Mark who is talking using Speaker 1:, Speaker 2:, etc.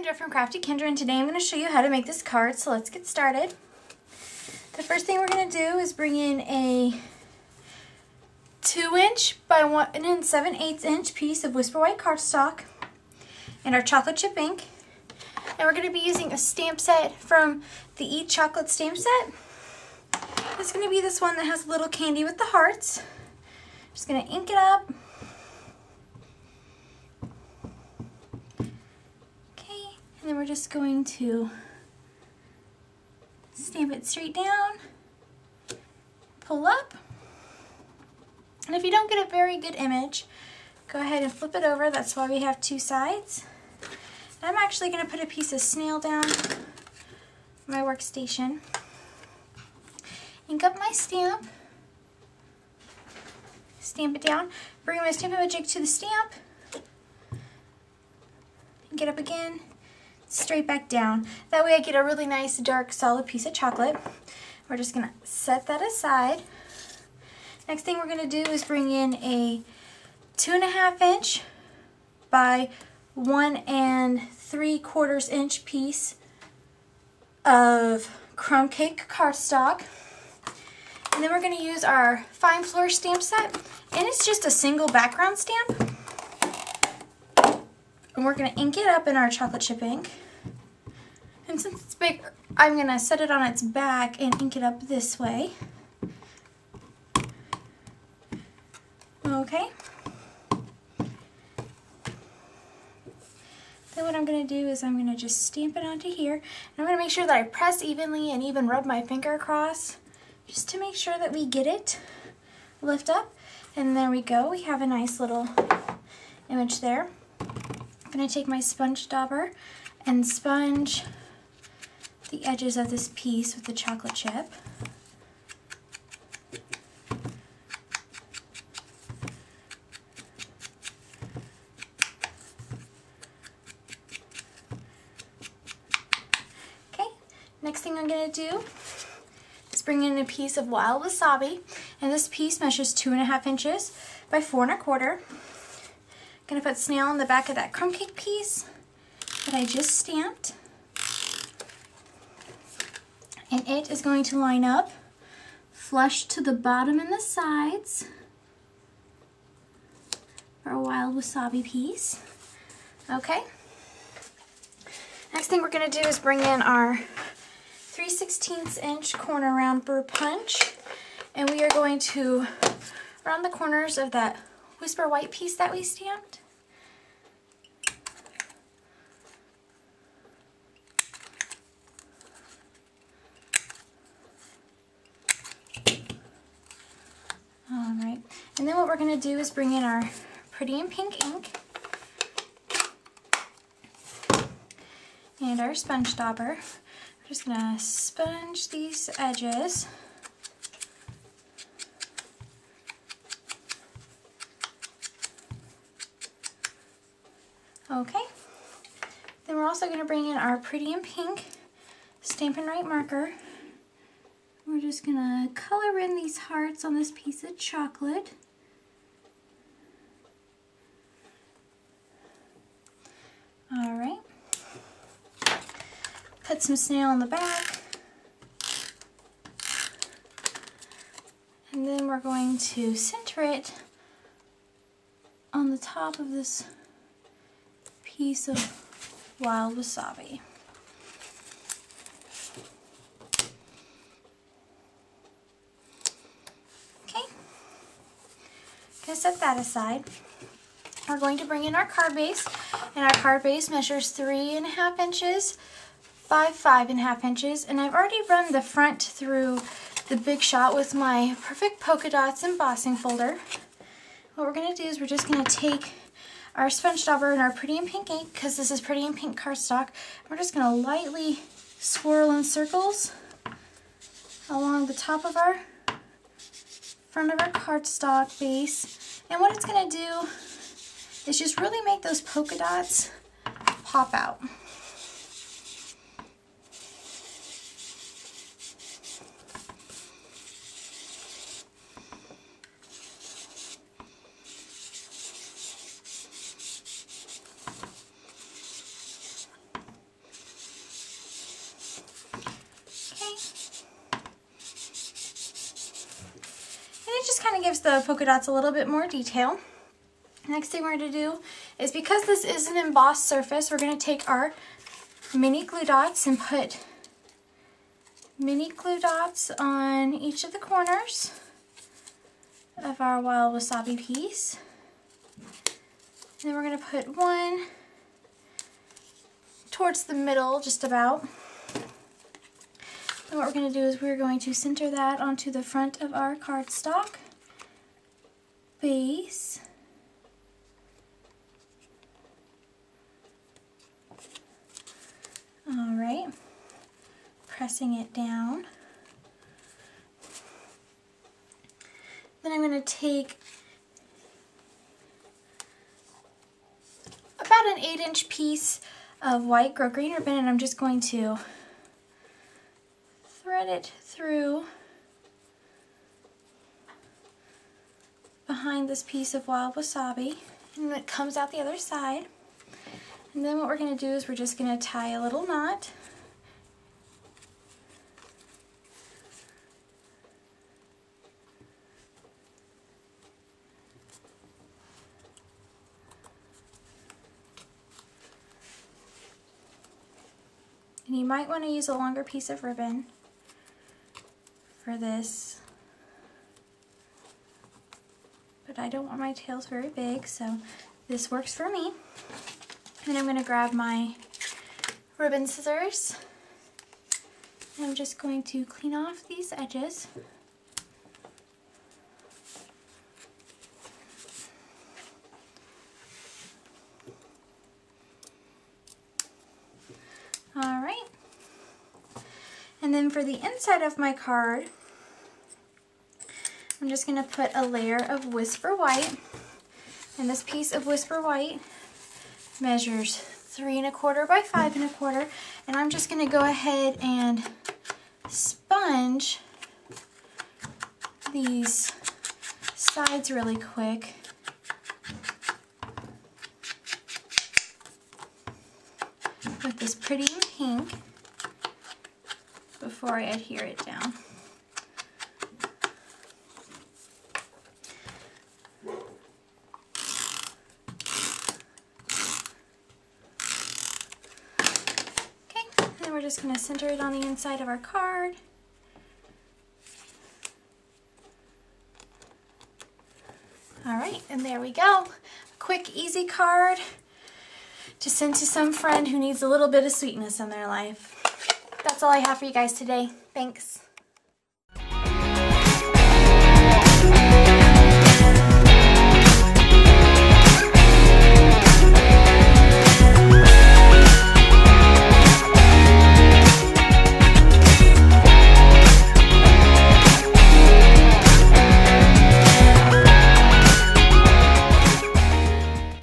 Speaker 1: Kendra from Crafty Kendra, and today I'm going to show you how to make this card, so let's get started. The first thing we're going to do is bring in a 2" by 1 7/8 inch piece of Whisper White cardstock and our chocolate chip ink. And we're going to be using a stamp set from the Eat Chocolate stamp set. It's going to be this one that has a little candy with the hearts. Just going to ink it up. And then we're just going to stamp it straight down, pull up, and if you don't get a very good image, go ahead and flip it over. That's why we have two sides. And I'm actually going to put a piece of snail down my workstation, ink up my stamp, stamp it down, bring my Stampin' Up jig to the stamp, ink it up again, straight back down. That way I get a really nice dark solid piece of chocolate. We're just going to set that aside. Next thing we're going to do is bring in a 2.5 inch by 1 3/4 inch piece of crumb cake cardstock. And then we're going to use our fine floor stamp set, and it's just a single background stamp. And we're going to ink it up in our chocolate chip ink. And since it's big, I'm going to set it on its back and ink it up this way. Okay. Then what I'm going to do is I'm going to just stamp it onto here. And I'm going to make sure that I press evenly and even rub my finger across just to make sure that we get it. Lift up. And there we go. We have a nice little image there. I'm going to take my sponge dauber and sponge the edges of this piece with the chocolate chip. Okay, next thing I'm going to do is bring in a piece of wild wasabi, and this piece measures 2.5 inches by 4 1/4. I'm going to put snail on the back of that crumb cake piece that I just stamped. And it is going to line up flush to the bottom and the sides for a wild wasabi piece. Okay. Next thing we're going to do is bring in our 3/16 inch corner round burr punch. And we are going to round the corners of that Whisper White piece that we stamped. Alright, and then what we're going to do is bring in our Pretty in Pink ink and our sponge dauber. We're just going to sponge these edges. Okay, then we're also going to bring in our Pretty in Pink Stampin' Up marker. We're just going to color in these hearts on this piece of chocolate. Alright. Put some snail on the back. And then we're going to center it on the top of this piece of wild wasabi. Set that aside. We're going to bring in our card base, and our card base measures 3.5 inches by 5.5 inches, and I've already run the front through the Big Shot with my Perfect Polka Dots embossing folder. What we're going to do is we're just going to take our sponge dauber and our Pretty in Pink ink, because this is Pretty in Pink cardstock. We're just going to lightly swirl in circles along the top of our front of our cardstock base. And what it's going to do is just really make those polka dots pop out. gives the polka dots a little bit more detail. Next thing we're going to do is, because this is an embossed surface, we're going to take our mini glue dots and put mini glue dots on each of the corners of our wild wasabi piece. And then we're going to put one towards the middle, just about. And what we're going to do is we're going to center that onto the front of our cardstock base. Alright, pressing it down. Then I'm going to take about an 8-inch piece of white grosgrain ribbon, and I'm just going to thread it through behind this piece of wild wasabi, and it comes out the other side. And then what we're going to do is we're just going to tie a little knot. And you might want to use a longer piece of ribbon for this, but I don't want my tails very big, so this works for me. And I'm going to grab my ribbon scissors, and I'm just going to clean off these edges. Alright, and then for the inside of my card, I'm just going to put a layer of Whisper White, and this piece of Whisper White measures 3 1/4 by 5 1/4, and I'm just going to go ahead and sponge these sides really quick. With this pretty pink before I adhere it down. Okay, then we're just going to center it on the inside of our card. Alright, and there we go. A quick, easy card to send to some friend who needs a little bit of sweetness in their life. That's all I have for you guys today. Thanks.